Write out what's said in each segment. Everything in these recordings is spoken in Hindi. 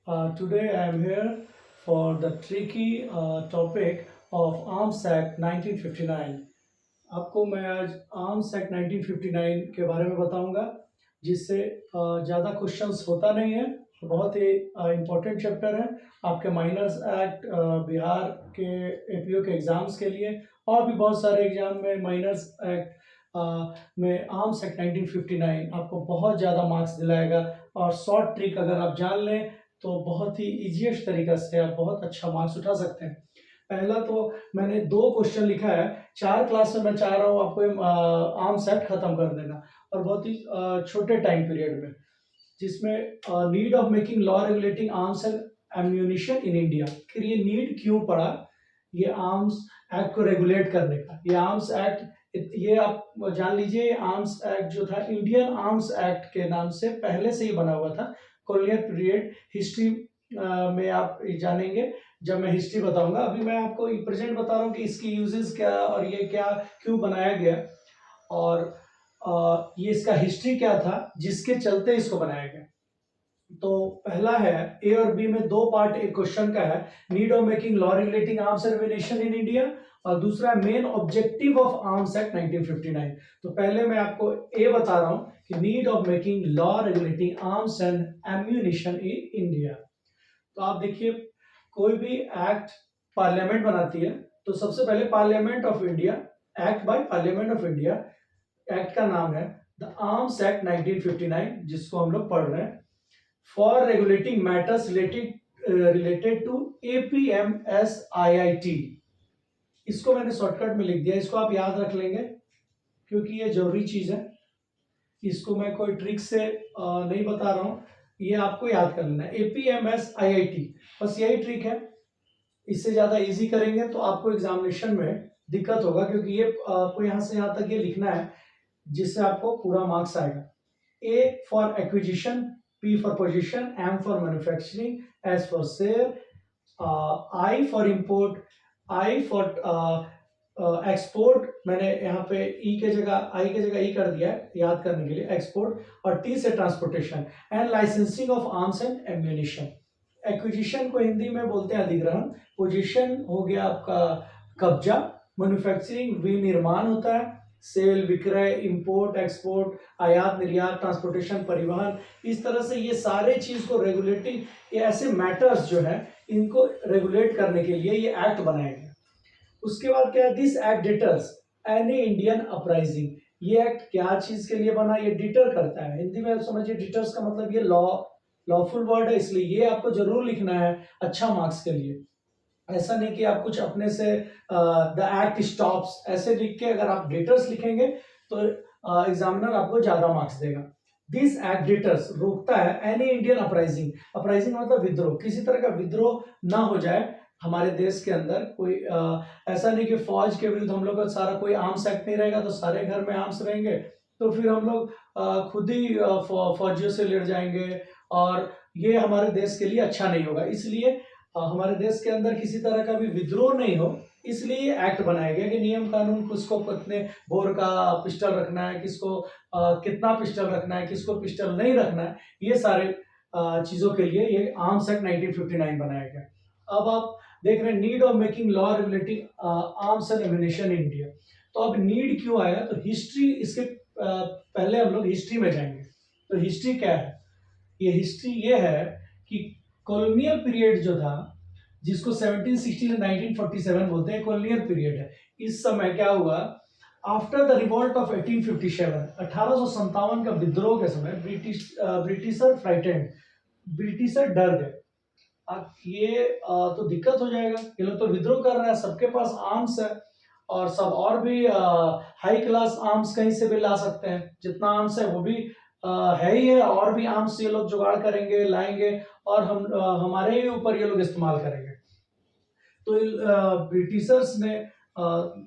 Today I am here for the tricky topic of Arms Act 1959. आपको मैं आज आर्म्स एक्ट 1959 के बारे में बताऊंगा, जिससे ज़्यादा क्वेश्चंस होता नहीं है। बहुत ही इम्पोर्टेंट चैप्टर है आपके माइनर्स एक्ट, बिहार के एपीओ के एग्ज़ाम्स के लिए, और भी बहुत सारे एग्जाम में माइनर्स एक्ट में आर्म्स एक्ट 1959 आपको बहुत ज़्यादा मार्क्स दिलाएगा। और शॉर्ट ट्रिक अगर आप जान लें तो बहुत ही ईजीएस्ट तरीका से आप बहुत अच्छा मार्क्स उठा सकते हैं। पहला तो मैंने 2 क्वेश्चन लिखा है। 4 क्लास में मैं चाह रहा हूँ आपको आर्म्स एक्ट खत्म कर देना, और बहुत ही छोटे टाइम पीरियड में, जिसमें need of making law regulating arms and ammunition in India. फिर ये नीड क्यों पड़ा ये आर्म्स एक्ट को रेगुलेट करने का। ये आर्म्स एक्ट, ये आप जान लीजिए, आर्म्स एक्ट जो था इंडियन आर्म्स एक्ट के नाम से पहले से ही बना हुआ था। कॉलोनियल पीरियड हिस्ट्री में आप जानेंगे जब मैं हिस्ट्री बताऊंगा। अभी मैं आपको प्रेजेंट बता रहा हूँ कि इसकी यूजेस क्या और ये क्या क्यों बनाया गया, और ये इसका हिस्ट्री क्या था जिसके चलते इसको बनाया गया। तो पहला है, ए और बी में 2 पार्ट एक क्वेश्चन का है, need of making law regulating arms ammunition in India, और दूसरा main objective of arms act 1959। तो पहले मैं आपको ए बता रहा हूं कि need of making law regulating arms and ammunition in India. तो आप देखिए, कोई भी एक्ट पार्लियामेंट बनाती है, तो सबसे पहले parliament of India, act by parliament of India, act का नाम है द आर्म्स एक्ट 1959, जिसको हम लोग पढ़ रहे हैं, for regulating matters related to APMSIIT। इसको मैंने शॉर्टकट में लिख दिया, इसको आप याद रख लेंगे क्योंकि ये जरूरी चीज है। इसको मैं कोई ट्रिक से नहीं बता रहा हूं, ये आपको याद कर लेना है, APMSIIT, बस यही ट्रिक है। इससे ज्यादा इजी करेंगे तो आपको एग्जामिनेशन में दिक्कत होगा, क्योंकि ये आपको यहां से यहां तक ये लिखना है जिससे आपको पूरा मार्क्स आएगा। A for acquisition, P for position, M for manufacturing, S for sale, I for import, I for export, मैंने यहाँ पे ई के जगह आई के जगह ई कर दिया है याद करने के लिए, एक्सपोर्ट, और टी से transportation, and licensing of arms and ammunition. Acquisition को हिंदी में बोलते हैं अधिग्रहण, पोजीशन हो गया आपका कब्जा, मैन्युफैक्चरिंग विनिर्माण होता है, सेल विक्रय, इंपोर्ट एक्सपोर्ट, आयात निर्यात, ट्रांसपोर्टेशन परिवहन। इस तरह से ये सारे चीज को रेगुलेटिंग, ये ऐसे मैटर्स जो है इनको रेगुलेट करने के लिए ये एक्ट बनाया गया। उसके बाद क्या है, this act deters any Indian uprising. ये एक्ट क्या चीज के लिए बना, ये डिटर करता है। हिंदी में समझिए, डिटर्स का मतलब ये लॉफुल वर्ड है, इसलिए ये आपको जरूर लिखना है अच्छा मार्क्स के लिए। ऐसा नहीं कि आप कुछ अपने से द एक्ट स्टॉप्स ऐसे लिख के अगर आप डिटर्स लिखेंगे तो एग्जामिनर आपको ज्यादा मार्क्स देगा। दिस एक्ट डिटर्स रोकता है एनी इंडियन अपराइजिंग। अपराइजिंग मतलब विद्रोह, किसी तरह का विद्रोह ना हो जाए हमारे देश के अंदर। कोई ऐसा नहीं कि फौज के विरुद्ध हम लोग का सारा कोई आर्म्स एक्ट नहीं रहेगा तो सारे घर में आर्म्स रहेंगे, तो फिर हम लोग खुद ही फौजियों से लड़ जाएंगे, और ये हमारे देश के लिए अच्छा नहीं होगा। इसलिए हमारे देश के अंदर किसी तरह का भी विद्रोह नहीं हो, इसलिए ये एक्ट बनाया गया कि नियम कानून, किसको कितने बोर का पिस्टल रखना है, किसको कितना पिस्टल रखना है, किसको पिस्टल नहीं रखना है, ये सारे चीजों के लिए ये आर्म्स एक्ट 1959 बनाया गया। अब आप देख रहे हैं, need of making law regulating arms and ammunition in India. तो अब नीड क्यों आया, तो हिस्ट्री इसके पहले हम लोग हिस्ट्री में जाएंगे। तो हिस्ट्री क्या है, ये हिस्ट्री ये है कि कॉलोनियल पीरियड जो था, जिसको 1716 1947 बोलते हैं, कॉलोनियल पीरियड है। इस समय क्या हुआ, आफ्टर द रिवॉल्ट ऑफ 1857, 1857 का विद्रोह के समय ब्रिटिशर फ्राइटेंड, ब्रिटिशर डर गए। अब ये तो दिक्कत हो जाएगा, ये लोग तो विद्रोह कर रहे हैं, सबके पास आर्म्स है, और सब और भी हाई क्लास आर्म्स कहीं से भी ला सकते हैं, जितना आर्म्स है वो भी है ही है, और भी आर्म्स ये लोग जुगाड़ करेंगे, लाएंगे, और हम हमारे ही ऊपर ये लोग इस्तेमाल करेंगे। तो ब्रिटिशर्स ने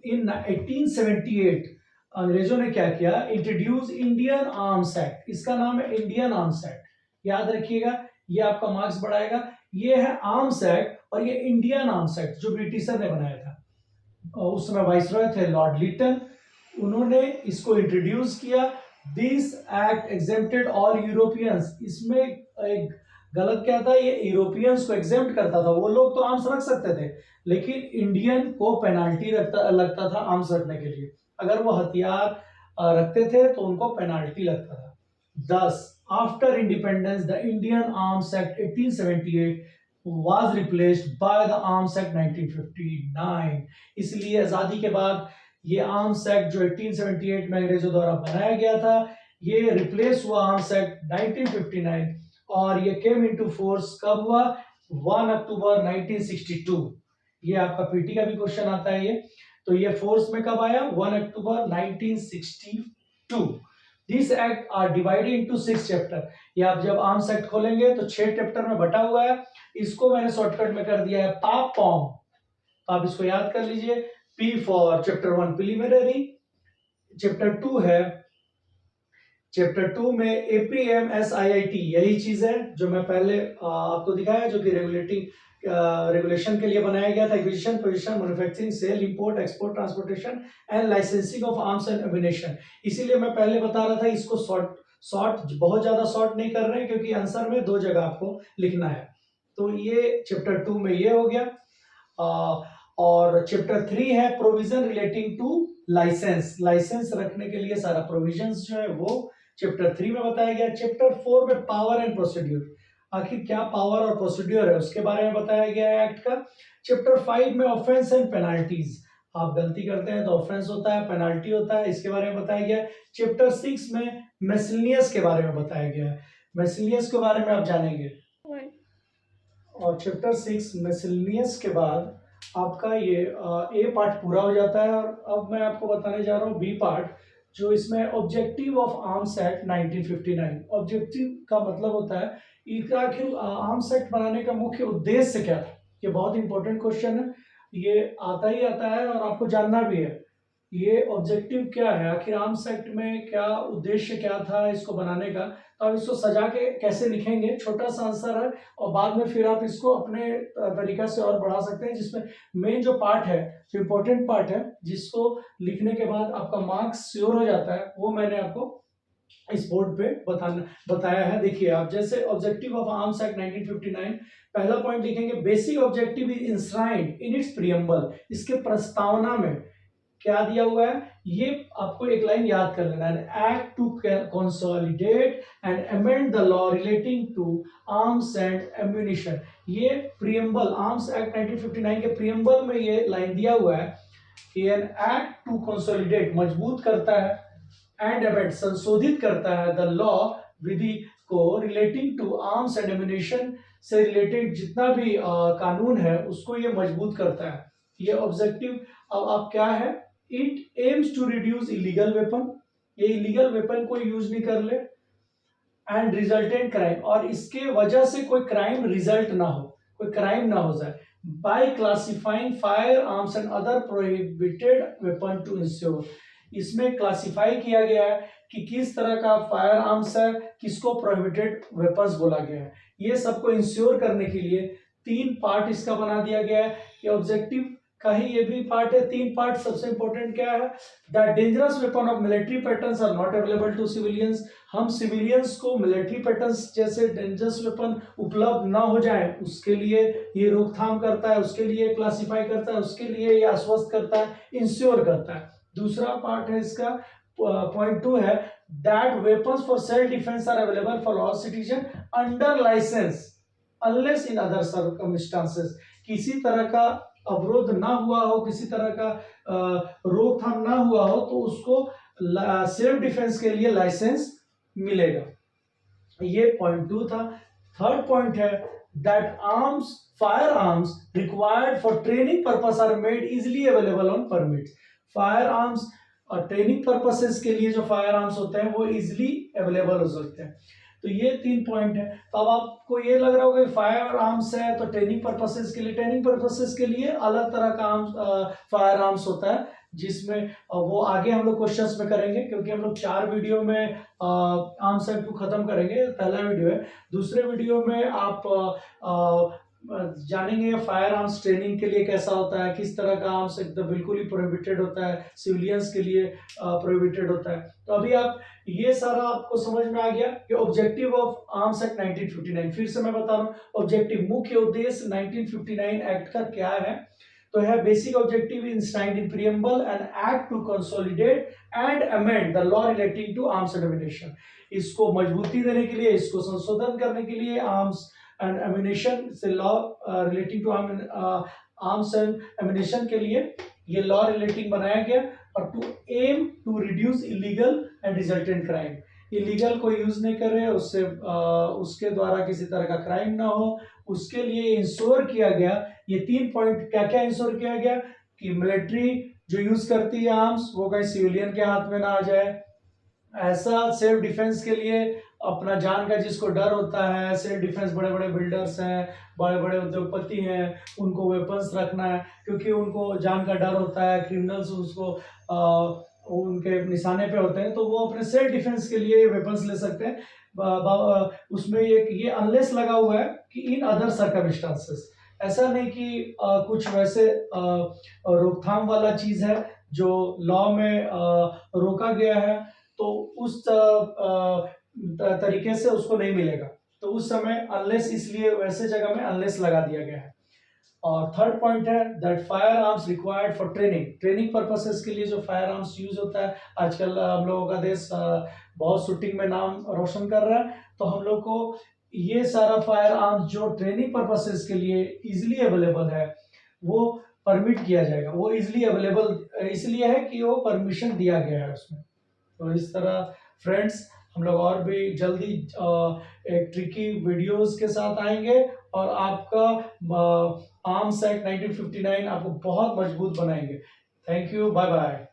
इन 1878 अंग्रेजों ने क्या किया, इंट्रोड्यूस इंडियन आर्म्स एक्ट। इसका नाम है इंडियन आर्म्स एक्ट, याद रखिएगा, ये आपका मार्क्स बढ़ाएगा। ये है आर्म्स एक्ट, और ये इंडियन आर्म्स एक्ट जो ब्रिटिशर ने बनाया था। उस समय वाइसरॉय थे लॉर्ड लिटन, उन्होंने इसको इंट्रोड्यूस किया। This act exempted all Europeans. इसमें एक गलत क्या था, ये यूरोपियंस को एग्जेम्प्ट करता था, वो लोग तो आर्म्स रख सकते थे, लेकिन इंडियन को पेनाल्टी लगता था आर्म्स रखने के लिए। अगर वो हथियार रखते थे तो उनको पेनाल्टी लगता था। 10 after independence the Indian arms act 1878 was replaced by the arms act 1959। इसलिए आजादी के बाद ये आर्म्स एक्ट जो 1878 में अंग्रेजों द्वारा बनाया गया था, ये रिप्लेस हुआ आर्म्स एक्ट 1959, और ये केम इनटू फोर्स कब हुआ, 1 अक्टूबर 1962। ये आपका पीटी का भी क्वेश्चन आता है ये। तो ये फोर्स में कब आया, 1 अक्टूबर 1962। This act are divided into 6 chapter. ये आप जब आर्म्स एक्ट खोलेंगे तो 6 चैप्टर में बटा हुआ है। इसको मैंने शॉर्टकट में कर दिया है पाप पॉम, आप इसको याद कर लीजिए। P for chapter 1 preliminary, chapter 2 है, चैप्टर 2 में एपीएमएसआईआईटी, यही चीज है जो मैं पहले आपको दिखाया, जो कि रेगुलेशन के लिए बनाया गया था। Acquisition, position, manufacturing, sale, import, export, transportation and licensing of arms and ammunition. इसीलिए मैं पहले बता रहा था इसको शॉर्ट बहुत ज्यादा शॉर्ट नहीं कर रहे हैं, क्योंकि आंसर में 2 जगह आपको लिखना है। तो ये चैप्टर 2 में ये हो गया। और चैप्टर 3 है provision relating to license, license रखने के लिए सारा प्रोविजंस जो है वो चैप्टर 3 में बताया गया। चैप्टर 4 में पावर एंड प्रोसीड्यूर, आखिर क्या पावर और प्रोसीड्यूर है उसके बारे में बताया गया है एक्ट का। चैप्टर 5 में ऑफेंस एंड पेनाल्टीज, आप गलती करते हैं तो ऑफेंस होता है, पेनाल्टी होता है, इसके बारे में बताया गया है। चैप्टर 6 में मेसिलियस के बारे में बताया गया है, मेसिलियस के बारे में आप जानेंगे। और चैप्टर 6 मेसिलियस के बाद आपका ये ए पार्ट पूरा हो जाता है। और अब मैं आपको बताने जा रहा हूँ बी पार्ट, जो इसमें objective of arms act 1959। Objective का मतलब होता है आखिर आर्म्स एक्ट बनाने का मुख्य उद्देश्य क्या था। ये बहुत इंपॉर्टेंट क्वेश्चन है, ये आता ही आता है और आपको जानना भी है ये ऑब्जेक्टिव क्या है, आखिर आर्म्स एक्ट में क्या उद्देश्य क्या था इसको बनाने का। तो आप इसको सजा के कैसे लिखेंगे, छोटा सा आंसर है, और बाद में फिर आप इसको अपने तरीका से और बढ़ा सकते हैं, जिसमें मेन जो पार्ट है, जो इम्पोर्टेंट पार्ट है, जिसको लिखने के बाद आपका मार्क्स श्योर हो जाता है, वो मैंने आपको इस बोर्ड पे बताया है। देखिए आप, जैसे ऑब्जेक्टिव ऑफ आर्म्स एक्ट 1959, पहला पॉइंट लिखेंगे, basic objective is enshrined in its preamble. इसके प्रस्तावना में क्या दिया हुआ है, ये आपको एक लाइन याद कर लेना है, act to consolidate and amend the law relating to arms and ammunition. ये प्रियम्बल, आर्म्स एक्ट 1959 के प्रियम्बल में ये लाइन दिया हुआ है कि एन एक्ट टू कंसोलिडेट, मजबूत करता है, एंड अमेंड, संशोधित करता है, द लॉ, विधि को, relating to arms and ammunition, से रिलेटेड जितना भी कानून है उसको ये मजबूत करता है। ये ऑब्जेक्टिव अब आप क्या है, it aims to reduce illegal weapon, ये इलीगल वेपन को यूज नहीं कर ले, एंड रिजल्टेंट क्राइम, और इसके वजह से कोई क्राइम रिजल्ट ना हो, कोई क्राइम ना हो जाए, by classifying fire arms and other prohibited weapon to ensure. इसमें क्लासिफाई किया गया है कि किस तरह का फायर आर्म्स है, किसको प्रोहिबिटेड वेपन्स बोला गया है, ये सबको इंश्योर करने के लिए 3 पार्ट इसका बना दिया गया है। ये ऑब्जेक्टिव का ही ये भी पार्ट है। 3 पार्ट, सबसे इंपॉर्टेंट क्या है, the dangerous weapon of military patterns are not available to civilians. हम सिविलियंस को मिलिट्री पैटर्न्स जैसे डेंजरस वेपन उपलब्ध ना हो जाए उसके लिए ये रोकथाम करता है, उसके लिए क्लासिफाई करता है, उसके लिए ये आश्वस्त करता है, इंश्योर करता है। दूसरा पार्ट है इसका, पॉइंट 2 है, that weapons for self defence are available for all citizen under license unless in other circumstances. किसी तरह का अवरोध ना हुआ हो, किसी तरह का रोकथाम ना हुआ हो, तो उसको सेल्फ डिफेंस के लिए लाइसेंस मिलेगा। ये पॉइंट 2 था। थर्ड पॉइंट है, that arms, fire arms required for training purpose are made easily available on permit. Fire arms और ट्रेनिंग पर्पसेस के लिए जो फायर आर्म्स होते हैं वो इजिली अवेलेबल हो सकते हैं। तो ये 3 पॉइंट है। तो अब आपको ये लग रहा होगा कि फायर आर्म्स है तो ट्रेनिंग पर्पसेस के लिए, ट्रेनिंग पर्पसेस के लिए अलग तरह का फायर आर्म्स होता है, जिसमें वो आगे हम लोग क्वेश्चंस में करेंगे, क्योंकि हम लोग 4 वीडियो में आर्म्स एक्ट को खत्म करेंगे। पहला वीडियो है, दूसरे वीडियो में आप जानेंगे फायर आर्म्स ट्रेनिंग के लिए कैसा होता है, किस तरह का आर्म्स एकदम बिल्कुल ही प्रोहिबिटेड होता है, सिविलियंस के लिए प्रोहिबिटेड होता है। तो अभी आप ये सारा आपको समझ में आ गया कि ऑब्जेक्टिव ऑफ आर्म्स एक्ट 1959। फिर से मैं बता रहा हूँ, ऑब्जेक्टिव मुख्य उद्देश्य 1959 एक्ट का क्या है। तो है basic objective enshrined in preamble an act to consolidate and amend the law relating to arms and ammunition. इसको मजबूती देने के लिए, इसको संशोधन करने के लिए, आर्म्स एंड एम्युनिशन से law relating to arms and ammunition के लिए ये लॉ रिलेटिंग बनाया गया, और to aim to reduce illegal and resultant crime. Illegal को यूज नहीं कर रहे, उससे उसके द्वारा किसी तरह का क्राइम ना हो, उसके लिए इंश्योर किया गया। ये 3 पॉइंट क्या क्या इंश्योर किया गया कि मिलिट्री जो यूज करती है आर्म्स वो कहीं सिविलियन के हाथ में ना आ जाए, ऐसा सेल्फ डिफेंस के लिए अपना जान का जिसको डर होता है, सेल्फ डिफेंस बड़े बड़े बिल्डर्स हैं, बड़े बड़े उद्योगपति हैं, उनको वेपन्स रखना है क्योंकि उनको जान का डर होता है, क्रिमिनल्स उसको उनके निशाने पे होते हैं, तो वो अपने सेल्फ डिफेंस के लिए वेपन्स ले सकते हैं। उसमें एक ये अनलेस लगा हुआ है कि इन अदर सर्कमस्टांसेस, ऐसा नहीं कि कुछ वैसे रोकथाम वाला चीज है जो लॉ में रोका गया है, तो उस तरीके से उसको नहीं मिलेगा। तो उस समय अनलेस, इसलिए वैसे जगह में अनलेस लगा दिया गया है। और थर्ड पॉइंट है that fire arms required for training purposes के लिए जो फायर आर्म्स यूज होता है, आजकल हम लोगों का देश बहुत शूटिंग में नाम रोशन कर रहा है, तो हम लोग को ये सारा फायर आर्म्स जो ट्रेनिंग पर्पसेस के लिए इजिली अवेलेबल है वो परमिट किया जाएगा। वो इजिली अवेलेबल इसलिए है कि वो परमिशन दिया गया है उसमें। तो इस तरह फ्रेंड्स हम लोग और भी जल्दी एक ट्रिकी वीडियोस के साथ आएंगे, और आपका आर्म्स एक्ट 1959 आपको बहुत मजबूत बनाएंगे। Thank you, bye bye.